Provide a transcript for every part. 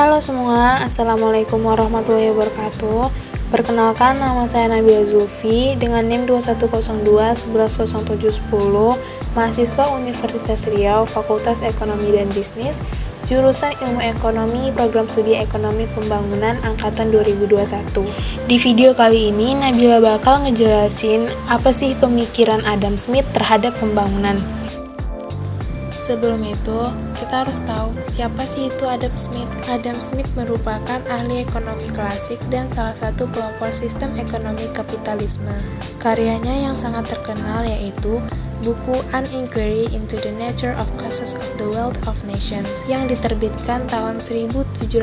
Halo semua, Assalamualaikum warahmatullahi wabarakatuh. Perkenalkan, nama saya Nabila Zulfi dengan NIM 2102110710, mahasiswa Universitas Riau, Fakultas Ekonomi dan Bisnis, jurusan Ilmu Ekonomi, Program Studi Ekonomi Pembangunan Angkatan 2021. Di video kali ini, Nabila bakal ngejelasin apa sih pemikiran Adam Smith terhadap pembangunan. Sebelum itu, kita harus tahu siapa sih itu Adam Smith. Adam Smith merupakan ahli ekonomi klasik dan salah satu pelopor sistem ekonomi kapitalisme. Karyanya yang sangat terkenal yaitu buku An Inquiry into the Nature of Causes of the Wealth of Nations yang diterbitkan tahun 1766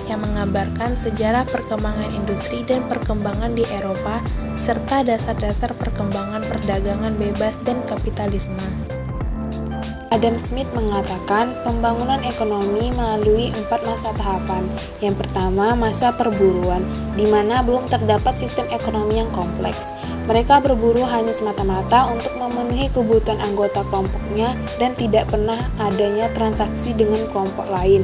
yang menggambarkan sejarah perkembangan industri dan perkembangan di Eropa serta dasar-dasar perkembangan perdagangan bebas dan kapitalisme. Adam Smith mengatakan pembangunan ekonomi melalui 4 masa tahapan. Yang pertama, masa perburuan, di mana belum terdapat sistem ekonomi yang kompleks. Mereka berburu hanya semata-mata untuk memenuhi kebutuhan anggota kelompoknya dan tidak pernah adanya transaksi dengan kelompok lain.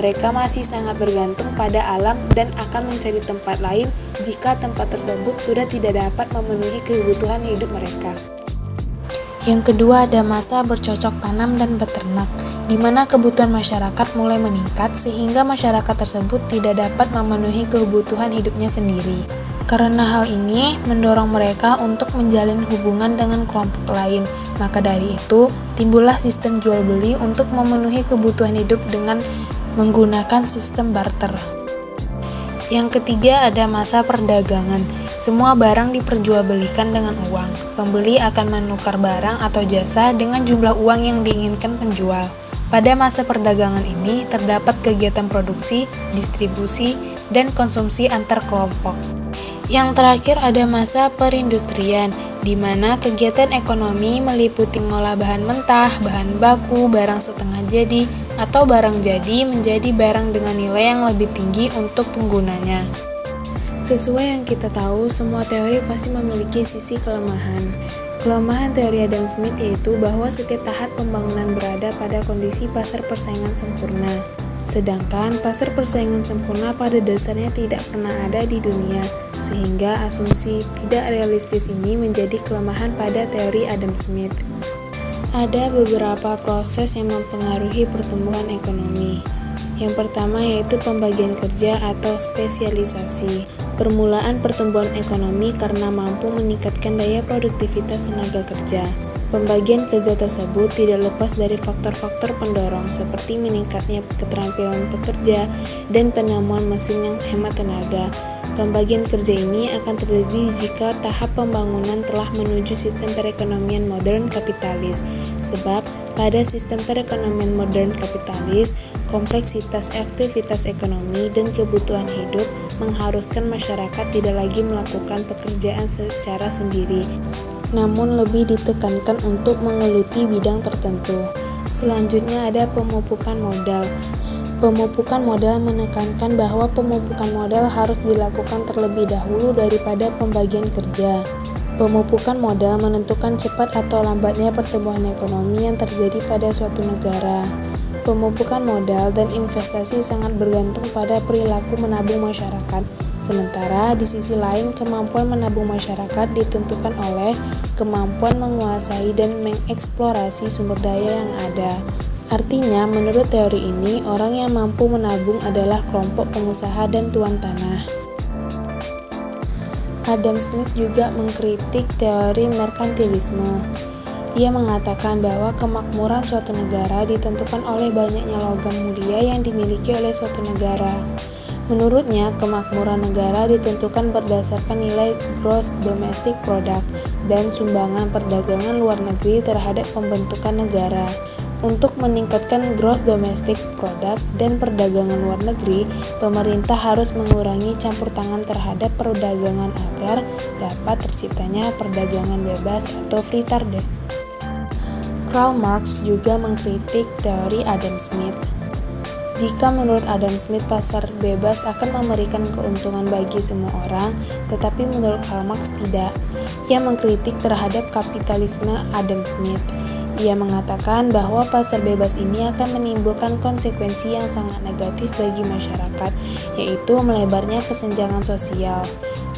Mereka masih sangat bergantung pada alam dan akan mencari tempat lain jika tempat tersebut sudah tidak dapat memenuhi kebutuhan hidup mereka. Yang kedua, ada masa bercocok tanam dan beternak, di mana kebutuhan masyarakat mulai meningkat sehingga masyarakat tersebut tidak dapat memenuhi kebutuhan hidupnya sendiri. Karena hal ini mendorong mereka untuk menjalin hubungan dengan kelompok lain, maka dari itu timbullah sistem jual beli untuk memenuhi kebutuhan hidup dengan menggunakan sistem barter. Yang ketiga, ada masa perdagangan. Semua barang diperjualbelikan dengan uang. Pembeli akan menukar barang atau jasa dengan jumlah uang yang diinginkan penjual. Pada masa perdagangan ini terdapat kegiatan produksi, distribusi, dan konsumsi antar kelompok. Yang terakhir ada masa perindustrian, di mana kegiatan ekonomi meliputi mengolah bahan mentah, bahan baku, barang setengah jadi, atau barang jadi menjadi barang dengan nilai yang lebih tinggi untuk penggunanya. Sesuai yang kita tahu, semua teori pasti memiliki sisi kelemahan. Kelemahan teori Adam Smith yaitu bahwa setiap tahap pembangunan berada pada kondisi pasar persaingan sempurna. Sedangkan pasar persaingan sempurna pada dasarnya tidak pernah ada di dunia, sehingga asumsi tidak realistis ini menjadi kelemahan pada teori Adam Smith. Ada beberapa proses yang mempengaruhi pertumbuhan ekonomi. Yang pertama yaitu pembagian kerja atau spesialisasi. Permulaan pertumbuhan ekonomi karena mampu meningkatkan daya produktivitas tenaga kerja. Pembagian kerja tersebut tidak lepas dari faktor-faktor pendorong seperti meningkatnya keterampilan pekerja dan penemuan mesin yang hemat tenaga. Pembagian kerja ini akan terjadi jika tahap pembangunan telah menuju sistem perekonomian modern kapitalis. Sebab pada sistem perekonomian modern kapitalis, kompleksitas aktivitas ekonomi dan kebutuhan hidup mengharuskan masyarakat tidak lagi melakukan pekerjaan secara sendiri, namun lebih ditekankan untuk menggeluti bidang tertentu. Selanjutnya ada pemupukan modal. Pemupukan modal menekankan bahwa pemupukan modal harus dilakukan terlebih dahulu daripada pembagian kerja. Pemupukan modal menentukan cepat atau lambatnya pertumbuhan ekonomi yang terjadi pada suatu negara. Pemupukan modal dan investasi sangat bergantung pada perilaku menabung masyarakat. Sementara di sisi lain, kemampuan menabung masyarakat ditentukan oleh kemampuan menguasai dan mengeksplorasi sumber daya yang ada. Artinya, menurut teori ini, orang yang mampu menabung adalah kelompok pengusaha dan tuan tanah. Adam Smith juga mengkritik teori merkantilisme. Ia mengatakan bahwa kemakmuran suatu negara ditentukan oleh banyaknya logam mulia yang dimiliki oleh suatu negara. Menurutnya, kemakmuran negara ditentukan berdasarkan nilai gross domestic product dan sumbangan perdagangan luar negeri terhadap pembentukan negara. Untuk meningkatkan gross domestic product dan perdagangan luar negeri, pemerintah harus mengurangi campur tangan terhadap perdagangan agar dapat terciptanya perdagangan bebas atau free trade. Karl Marx juga mengkritik teori Adam Smith. Jika menurut Adam Smith pasar bebas akan memberikan keuntungan bagi semua orang, tetapi menurut Karl Marx tidak. Ia mengkritik terhadap kapitalisme Adam Smith. Ia mengatakan bahwa pasar bebas ini akan menimbulkan konsekuensi yang sangat negatif bagi masyarakat, yaitu melebarnya kesenjangan sosial.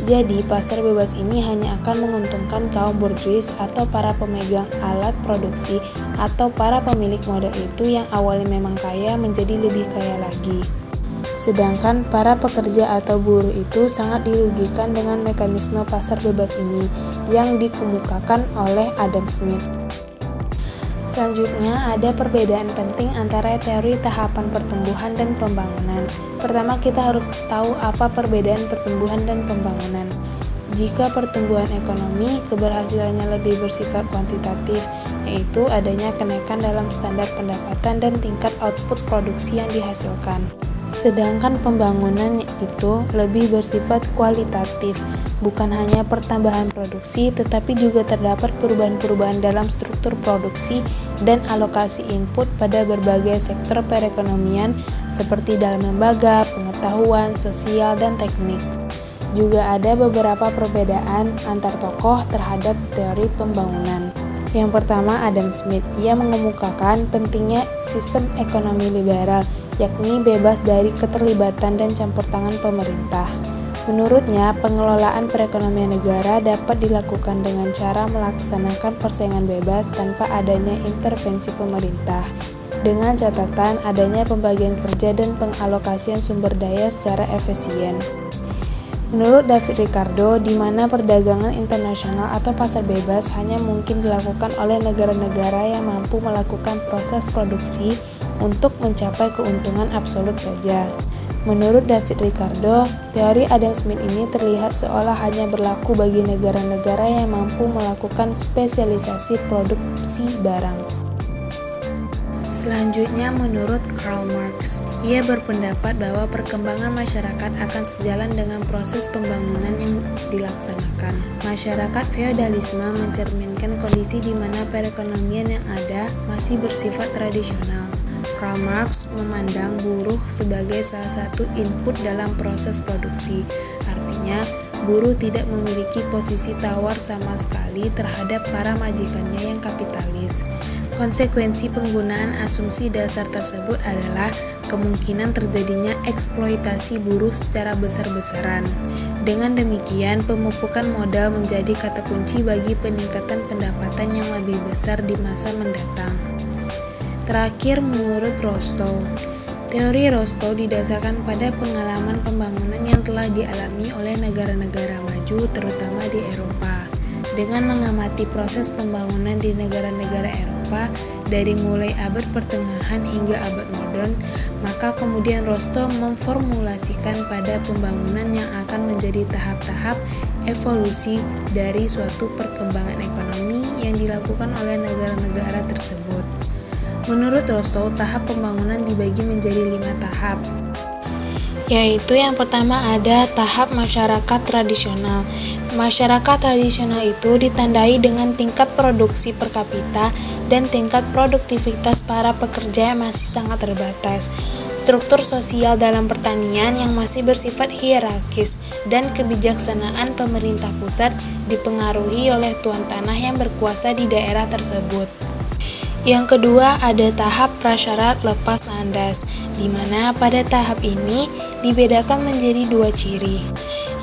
Jadi, pasar bebas ini hanya akan menguntungkan kaum borjuis atau para pemegang alat produksi atau para pemilik modal itu yang awalnya memang kaya menjadi lebih kaya lagi. Sedangkan para pekerja atau buruh itu sangat dirugikan dengan mekanisme pasar bebas ini yang dikemukakan oleh Adam Smith. Selanjutnya, ada perbedaan penting antara teori tahapan pertumbuhan dan pembangunan. Pertama, kita harus tahu apa perbedaan pertumbuhan dan pembangunan. Jika pertumbuhan ekonomi, keberhasilannya lebih bersifat kuantitatif, yaitu adanya kenaikan dalam standar pendapatan dan tingkat output produksi yang dihasilkan. Sedangkan pembangunan itu lebih bersifat kualitatif, bukan hanya pertambahan produksi, tetapi juga terdapat perubahan-perubahan dalam struktur produksi dan alokasi input pada berbagai sektor perekonomian seperti dalam lembaga, pengetahuan, sosial, dan teknik. Juga ada beberapa perbedaan antar tokoh terhadap teori pembangunan. Yang pertama, Adam Smith. Ia mengemukakan pentingnya sistem ekonomi liberal, yakni bebas dari keterlibatan dan campur tangan pemerintah. Menurutnya, pengelolaan perekonomian negara dapat dilakukan dengan cara melaksanakan persaingan bebas tanpa adanya intervensi pemerintah, dengan catatan adanya pembagian kerja dan pengalokasian sumber daya secara efisien. Menurut David Ricardo, di mana perdagangan internasional atau pasar bebas hanya mungkin dilakukan oleh negara-negara yang mampu melakukan proses produksi untuk mencapai keuntungan absolut saja. Menurut David Ricardo, teori Adam Smith ini terlihat seolah hanya berlaku bagi negara-negara yang mampu melakukan spesialisasi produksi barang. Selanjutnya, menurut Karl Marx, ia berpendapat bahwa perkembangan masyarakat akan sejalan dengan proses pembangunan yang dilaksanakan. Masyarakat feodalisme mencerminkan kondisi di mana perekonomian yang ada masih bersifat tradisional. Karl Marx memandang buruh sebagai salah satu input dalam proses produksi. Artinya, buruh tidak memiliki posisi tawar sama sekali terhadap para majikannya yang kapitalis. Konsekuensi penggunaan asumsi dasar tersebut adalah kemungkinan terjadinya eksploitasi buruh secara besar-besaran. Dengan demikian, pemupukan modal menjadi kata kunci bagi peningkatan pendapatan yang lebih besar di masa mendatang. Terakhir, menurut Rostow, teori Rostow didasarkan pada pengalaman pembangunan yang telah dialami oleh negara-negara maju, terutama di Eropa. Dengan mengamati proses pembangunan di negara-negara Eropa dari mulai abad pertengahan hingga abad modern, maka kemudian Rostow memformulasikan pada pembangunan yang akan menjadi tahap-tahap evolusi dari suatu perkembangan ekonomi yang dilakukan oleh negara-negara tersebut. Menurut Rostow, tahap pembangunan dibagi menjadi 5 tahap. Yaitu yang pertama ada tahap masyarakat tradisional. Masyarakat tradisional itu ditandai dengan tingkat produksi per kapita dan tingkat produktivitas para pekerja yang masih sangat terbatas. Struktur sosial dalam pertanian yang masih bersifat hierarkis dan kebijaksanaan pemerintah pusat dipengaruhi oleh tuan tanah yang berkuasa di daerah tersebut. Yang kedua ada tahap prasyarat lepas landas, di mana pada tahap ini dibedakan menjadi 2 ciri.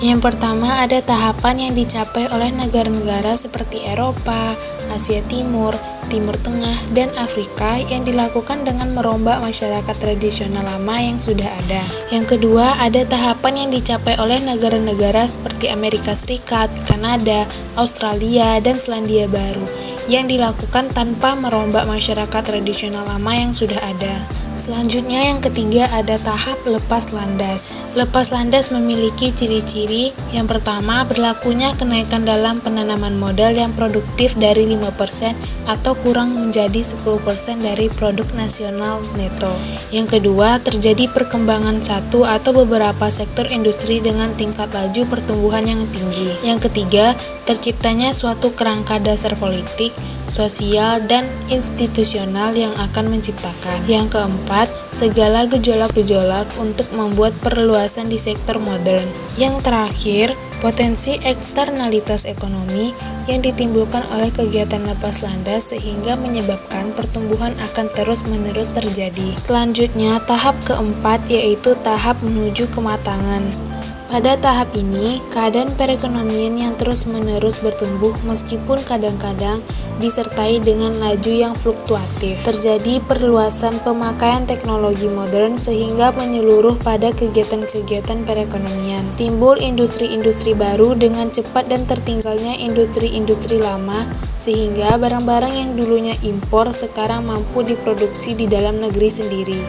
Yang pertama ada tahapan yang dicapai oleh negara-negara seperti Eropa, Asia Timur, Timur Tengah, dan Afrika yang dilakukan dengan merombak masyarakat tradisional lama yang sudah ada. Yang kedua ada tahapan yang dicapai oleh negara-negara seperti Amerika Serikat, Kanada, Australia, dan Selandia Baru yang dilakukan tanpa merombak masyarakat tradisional lama yang sudah ada. Selanjutnya yang ketiga ada tahap lepas landas. Lepas landas memiliki ciri-ciri. Yang pertama, berlakunya kenaikan dalam penanaman modal yang produktif dari 5% atau kurang menjadi 10% dari produk nasional neto. Yang kedua, terjadi perkembangan satu atau beberapa sektor industri dengan tingkat laju pertumbuhan yang tinggi. Yang ketiga, terciptanya suatu kerangka dasar politik, sosial, dan institusional yang akan menciptakan. Yang keempat, segala gejolak-gejolak untuk membuat perluasan di sektor modern. Yang terakhir, potensi eksternalitas ekonomi yang ditimbulkan oleh kegiatan lepas landas sehingga menyebabkan pertumbuhan akan terus-menerus terjadi. Selanjutnya, tahap keempat yaitu tahap menuju kematangan. Pada tahap ini, keadaan perekonomian yang terus-menerus bertumbuh meskipun kadang-kadang disertai dengan laju yang fluktuatif. Terjadi perluasan pemakaian teknologi modern sehingga menyeluruh pada kegiatan-kegiatan perekonomian. Timbul industri-industri baru dengan cepat dan tertinggalnya industri-industri lama sehingga barang-barang yang dulunya impor sekarang mampu diproduksi di dalam negeri sendiri.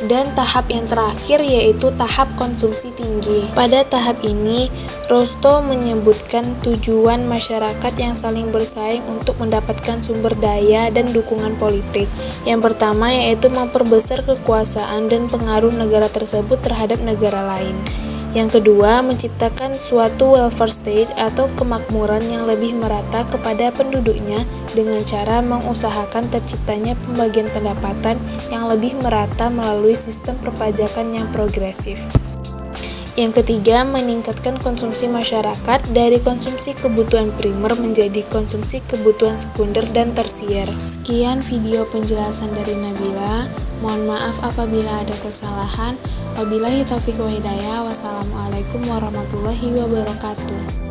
Dan tahap yang terakhir yaitu tahap konsumsi tinggi. Pada tahap ini, Rostow menyebutkan tujuan masyarakat yang saling bersaing untuk mendapatkan sumber daya dan dukungan politik. Yang pertama yaitu memperbesar kekuasaan dan pengaruh negara tersebut terhadap negara lain. Yang kedua, menciptakan suatu welfare state atau kemakmuran yang lebih merata kepada penduduknya dengan cara mengusahakan terciptanya pembagian pendapatan yang lebih merata melalui sistem perpajakan yang progresif. Yang ketiga, meningkatkan konsumsi masyarakat dari konsumsi kebutuhan primer menjadi konsumsi kebutuhan sekunder dan tersier. Sekian video penjelasan dari Nabila. Mohon maaf apabila ada kesalahan. Wabillahi taufiq wa hidayah. Wassalamualaikum warahmatullahi wabarakatuh.